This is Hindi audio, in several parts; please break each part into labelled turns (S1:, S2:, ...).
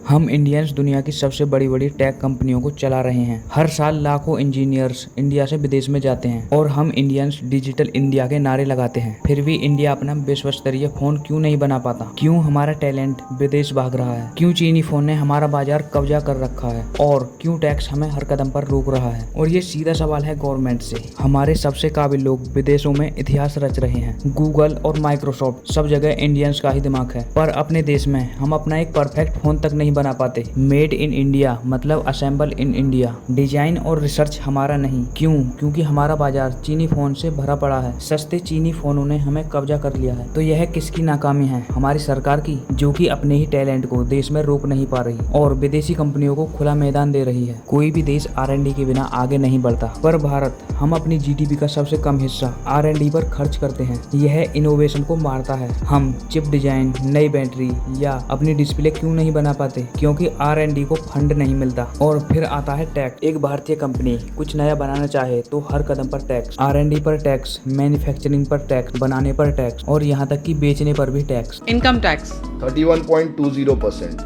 S1: हम इंडियंस दुनिया की सबसे बड़ी बड़ी टेक कंपनियों को चला रहे हैं। हर साल लाखों इंजीनियर्स इंडिया से विदेश में जाते हैं और हम इंडियंस डिजिटल इंडिया के नारे लगाते हैं। फिर भी इंडिया अपना विश्व स्तरीय फोन क्यों नहीं बना पाता? क्यों हमारा टैलेंट विदेश भाग रहा है? क्यों चीनी फोन ने हमारा बाजार कब्जा कर रखा है? और क्यों टैक्स हमें हर कदम पर रोक रहा है? और ये सीधा सवाल है गवर्नमेंट से। हमारे सबसे काबिल लोग विदेशों में इतिहास रच रहे हैं। गूगल और माइक्रोसॉफ्ट सब जगह इंडियंस का ही दिमाग है, पर अपने देश में हम अपना एक परफेक्ट फोन तक नहीं बना पाते। मेड इन इंडिया मतलब असेंबल इन इंडिया। डिजाइन और रिसर्च हमारा नहीं। क्यों? क्योंकि हमारा बाजार चीनी फोन से भरा पड़ा है। सस्ते चीनी फोनों ने हमें कब्जा कर लिया है। तो यह किसकी नाकामी है? हमारी सरकार की, जो कि अपने ही टैलेंट को देश में रोक नहीं पा रही और विदेशी कंपनियों को खुला मैदान दे रही है। कोई भी देश R&D के बिना आगे नहीं बढ़ता, पर भारत, हम अपनी GDP का सबसे कम हिस्सा R&D पर खर्च करते हैं। यह इनोवेशन को मारता है। हम चिप डिजाइन, नई बैटरी या अपनी डिस्प्ले क्यों नहीं बना पाते? क्योंकि R&D को फंड नहीं मिलता। और फिर आता है टैक्स। एक भारतीय कंपनी कुछ नया बनाना चाहे तो हर कदम पर टैक्स, R&D पर टैक्स, मैन्युफैक्चरिंग पर टैक्स, बनाने पर टैक्स और यहाँ तक कि बेचने पर भी tax.
S2: Income tax
S3: 31.20%,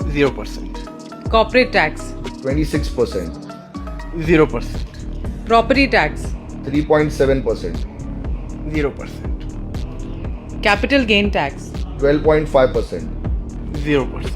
S4: 0%,
S2: corporate tax
S3: 26%,
S4: 0%,
S2: property tax
S3: 3.7%,
S4: 0%,
S2: capital gain tax
S3: 12.5%,
S4: 0%.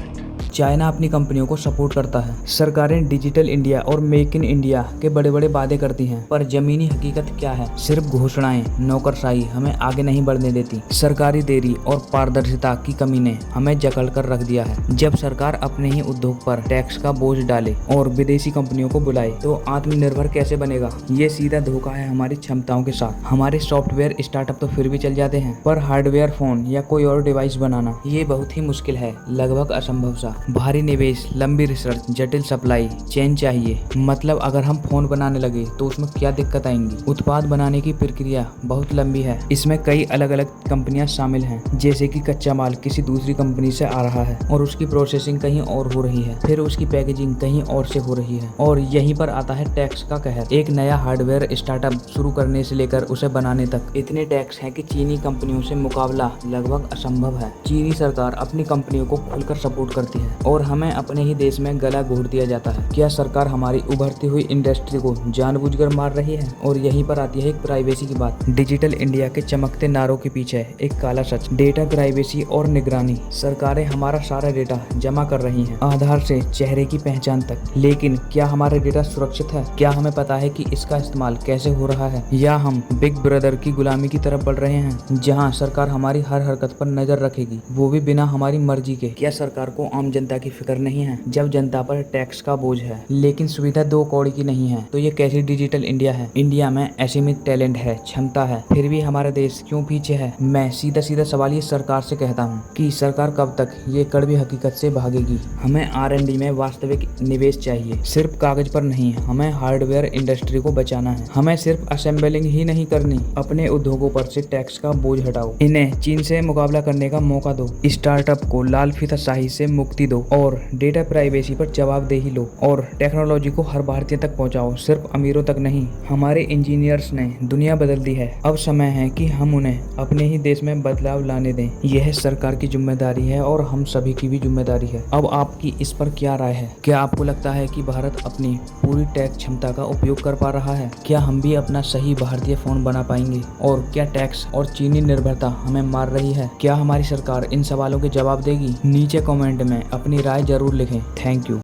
S1: China अपनी कंपनियों को सपोर्ट करता है। सरकारें डिजिटल इंडिया और मेक इन इंडिया के बड़े बड़े वादे करती हैं, पर जमीनी हकीकत क्या है? सिर्फ घोषणाएं, नौकरशाही हमें आगे नहीं बढ़ने देती। सरकारी देरी और पारदर्शिता की कमी ने हमें जकड़ कर रख दिया है। जब सरकार अपने ही उद्योग पर टैक्स का बोझ डाले और विदेशी कंपनियों को बुलाए तो आत्मनिर्भर कैसे बनेगा? ये सीधा धोखा है हमारी क्षमताओं के साथ। हमारे सॉफ्टवेयर स्टार्टअप तो फिर भी चल जाते हैं, पर हार्डवेयर, फोन या कोई और डिवाइस बनाना ये बहुत ही मुश्किल है, लगभग असंभव सा। भारी निवेश, लंबी रिसर्च, जटिल सप्लाई चेन चाहिए। मतलब अगर हम फोन बनाने लगे तो उसमें क्या दिक्कत आएंगी? उत्पाद बनाने की प्रक्रिया बहुत लंबी है। इसमें कई अलग अलग कंपनियां शामिल हैं, जैसे कि कच्चा माल किसी दूसरी कंपनी से आ रहा है और उसकी प्रोसेसिंग कहीं और हो रही है, फिर उसकी पैकेजिंग कहीं और से हो रही है, और यहीं पर आता है टैक्स का कहर। एक नया हार्डवेयर स्टार्टअप शुरू करने से लेकर उसे बनाने तक इतने टैक्स हैं कि चीनी कंपनियों से मुकाबला लगभग असंभव है। चीनी सरकार अपनी कंपनियों को खुलकर सपोर्ट करती है और हमें अपने ही देश में गला घोट दिया जाता है। क्या सरकार हमारी उभरती हुई इंडस्ट्री को जानबूझकर मार रही है? और यहीं पर आती है एक प्राइवेसी की बात। डिजिटल इंडिया के चमकते नारों के पीछे एक काला सच, डेटा प्राइवेसी और निगरानी। सरकारें हमारा सारा डेटा जमा कर रही हैं, आधार से चेहरे की पहचान तक, लेकिन क्या हमारा डेटा सुरक्षित है? क्या हमें पता है कि इसका इस्तेमाल कैसे हो रहा है? या हम बिग ब्रदर की गुलामी की तरफ बढ़ रहे हैं, जहाँ सरकार हमारी हर हरकत पर नजर रखेगी, वो भी बिना हमारी मर्जी के? क्या सरकार को आम जनता की फिक्र नहीं है जब जनता पर टैक्स का बोझ है, लेकिन सुविधा 2 कौड़ी की नहीं है? तो ये कैसी डिजिटल इंडिया है? इंडिया में असीमित टैलेंट है, क्षमता है, फिर भी हमारा देश क्यों पीछे है? मैं सीधा सीधा सवाल ये सरकार से कहता हूँ कि सरकार कब तक ये कड़वी हकीकत से भागेगी? हमें R&D में वास्तविक निवेश चाहिए, सिर्फ कागज पर नहीं। हमें हार्डवेयर इंडस्ट्री को बचाना है। हमें सिर्फ असेंबलिंग ही नहीं करनी। अपने उद्योगों पर से टैक्स का बोझ हटाओ, इन्हें चीन से मुकाबला करने का मौका दो, स्टार्टअप को लाल फीताशाही से मुक्ति दो और डेटा प्राइवेसी पर जवाबदेही लो, और टेक्नोलॉजी को हर भारतीय तक पहुंचाओ, सिर्फ अमीरों तक नहीं। हमारे इंजीनियर्स ने दुनिया बदल दी है, अब समय है कि हम उन्हें अपने ही देश में बदलाव लाने दें। यह सरकार की जिम्मेदारी है और हम सभी की भी जिम्मेदारी है। अब आपकी इस पर क्या राय है? क्या आपको लगता है कि भारत अपनी पूरी टैक्स क्षमता का उपयोग कर पा रहा है? क्या हम भी अपना सही भारतीय फोन बना पाएंगे? और क्या टैक्स और चीनी निर्भरता हमें मार रही है? क्या हमारी सरकार इन सवालों के जवाब देगी? नीचे कमेंट में अपनी राय जरूर लिखें। Thank you.